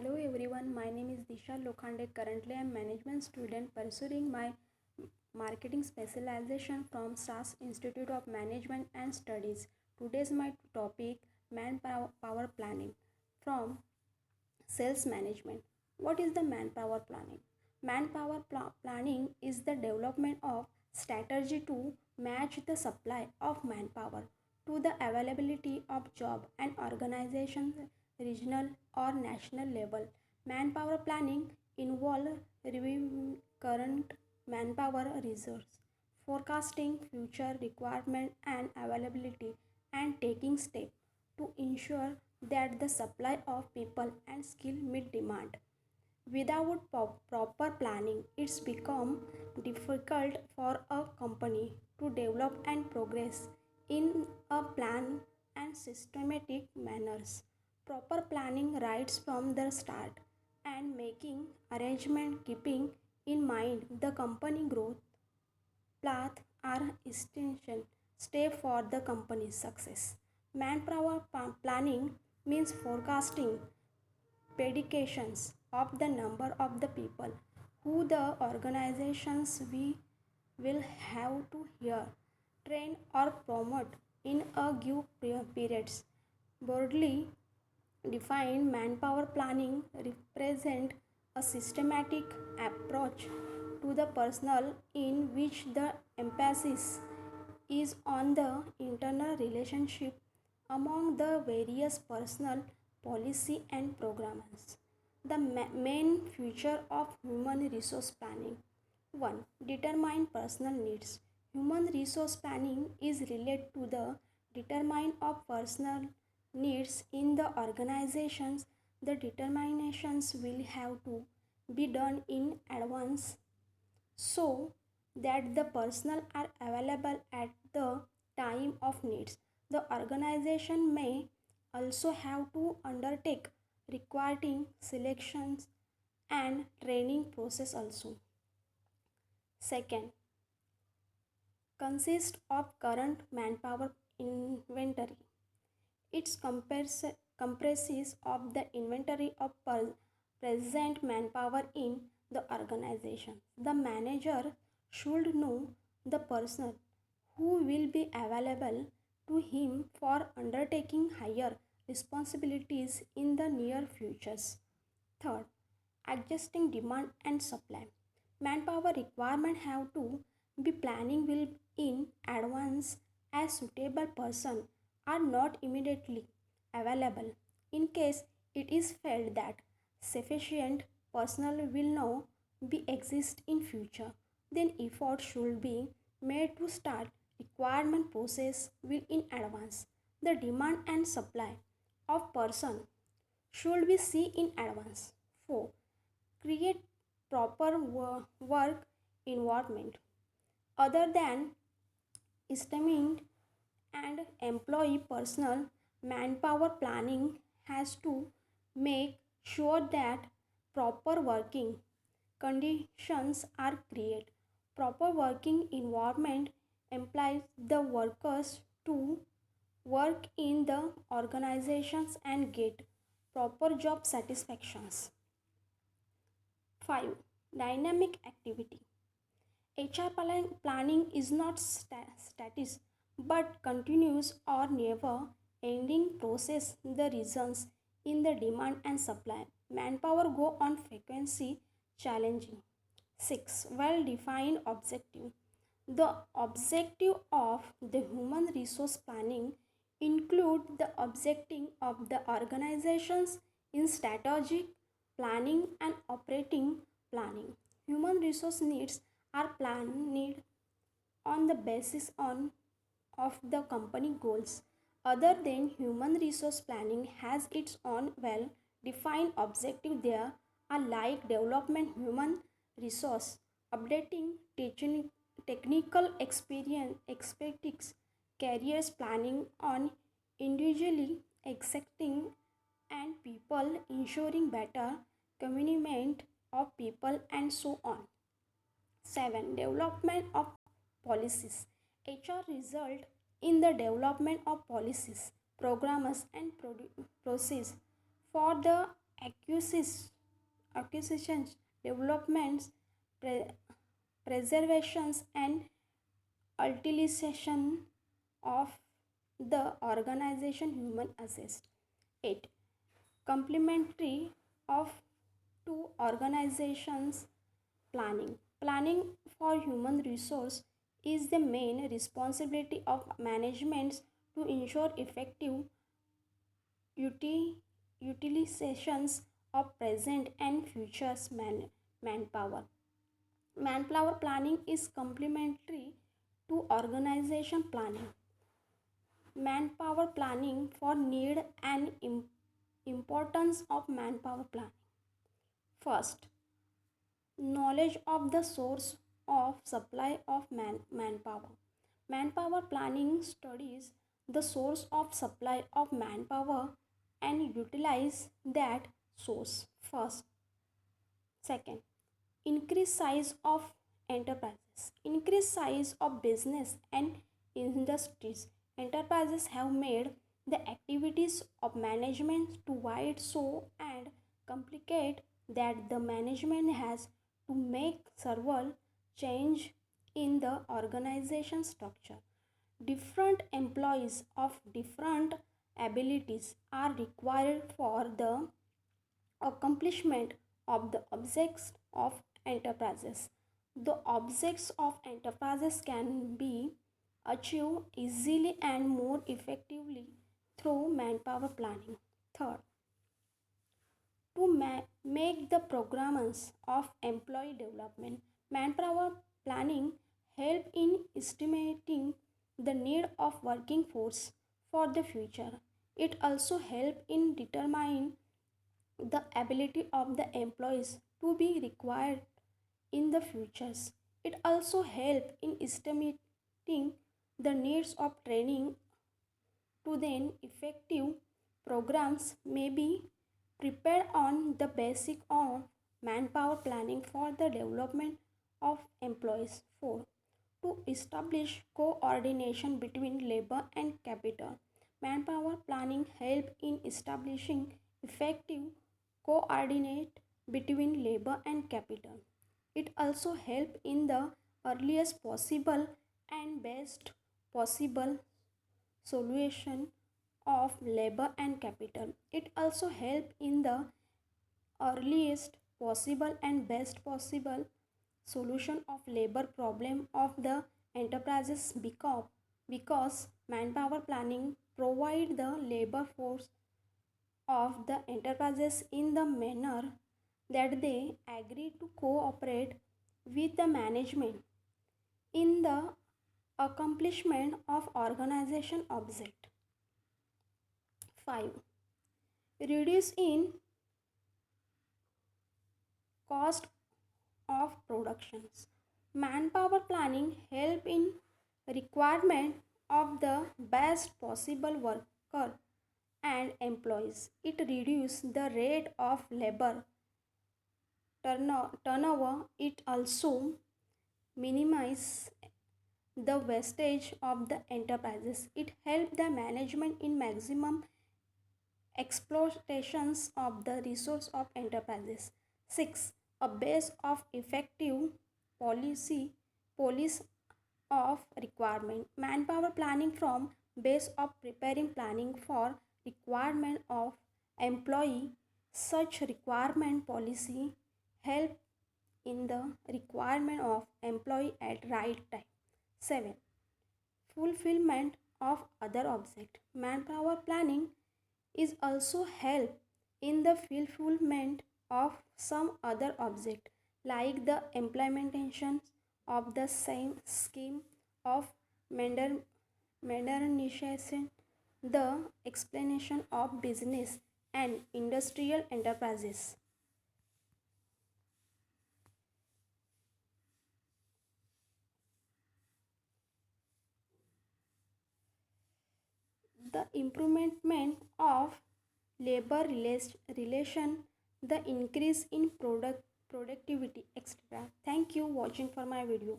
Hello everyone, my name is Disha Lokhande. Currently, I am management student pursuing my marketing specialization from SAS Institute of Management and Studies. Today's my topic manpower power planning from sales management. What is the manpower planning? Planning is the development of strategy to match the supply of manpower to the availability of job and organization regional or national level. Manpower planning involves reviewing current manpower resource, forecasting future requirement and availability, and taking steps to ensure that the supply of people and skill meet demand. Without proper planning, it's become difficult for a company to develop and progress in a plan and systematic manners. Proper planning rights from the start and making arrangement keeping in mind the company growth path are essential step for the company's success. Manpower planning means forecasting predications of the number of the people who the organizations we will have to hire, train or promote in a given periods. Broadly defined, manpower planning represent a systematic approach to the personnel in which the emphasis is on the internal relationship among the various personnel policy and programs. The main feature of human resource planning. 1. Determine personal needs. Human resource planning is related to the determine of personal needs in the organizations. The determinations will have to be done in advance so that the personnel are available at the time of needs. The organization may also have to undertake requiring selections and training process also. Second, consist of current manpower inventory. It comprises of the inventory of present manpower in the organization. The manager should know the person who will be available to him for undertaking higher responsibilities in the near futures. Third, adjusting demand and supply. Manpower requirement have to be planning will in advance as suitable person are not immediately available. In case it is felt that sufficient personnel will now be exist in future, then effort should be made to start requirement process will in advance. The demand and supply of person should be seen in advance. 4. Create proper work environment. Other than estimate and employee personal manpower planning has to make sure that proper working conditions are created. Proper working environment implies the workers to work in the organizations and get proper job satisfactions. 5. Dynamic activity. HR planning is not static but continuous or never ending process the reasons in the demand and supply. Manpower go on frequency challenging. 6. Well defined objective. The objective of the human resource planning include the objective of the organizations in strategic planning and operating planning. Human resource needs are planned on the basis of the company goals. Other than human resource planning has its own well defined objective. There are like development human resource, updating teaching technical experience expertise, careers planning on individually accepting and people ensuring better commitment of people and so on. 7. Development of policies. HR result in the development of policies, programs and process for the acquisitions, acquisitions developments, pre- preservations, and utilization of the organization human assist. 8. Complementary of two organizations planning. Planning for human resource is the main responsibility of management to ensure effective uti- utilizations of present and future's manpower. Manpower planning is complementary to organization planning. Manpower planning for need and importance of manpower planning. First, knowledge of the source of supply of manpower. Manpower planning studies the source of supply of manpower and utilize that source. First, second, increase size of enterprises. Increase size of business and industries. Enterprises have made the activities of management too wide so and complicate that the management has to make several change in the organization structure. Different employees of different abilities are required for the accomplishment of the objects of enterprises. The objects of enterprises can be achieved easily and more effectively through manpower planning. Third, to make the programs of employee development, manpower planning help in estimating the need of working force for the future. It also help in determining the ability of the employees to be required in the futures. It also helps in estimating the needs of training to then effective programs may be prepared on the basis of manpower planning for the development of employees. 4. To establish coordination between labor and capital. Manpower planning help in establishing effective coordinate between labor and capital. It also help in the earliest possible and best possible solution of labor and capital. It also help in the earliest possible and best possible solution of labor problem of the enterprises because manpower planning provide the labor force of the enterprises in the manner that they agree to cooperate with the management in the accomplishment of organization object. 5. Reduce in cost of productions. Manpower planning help in requirement of the best possible worker and employees. It reduce the rate of labor turnover. It also minimize the wastage of the enterprises. It help the management in maximum exploitations of the resource of enterprises. 6. A base of effective police of requirement. Manpower planning from base of preparing planning for requirement of employee. Such requirement policy help in the requirement of employee at right time. 7. Fulfillment of other object. Manpower planning is also help in the fulfillment of some other object like the implementation of the same scheme of modernization, the explanation of business and industrial enterprises. The improvement of labor relation, the increase in productivity, etc. Thank you watching for my video.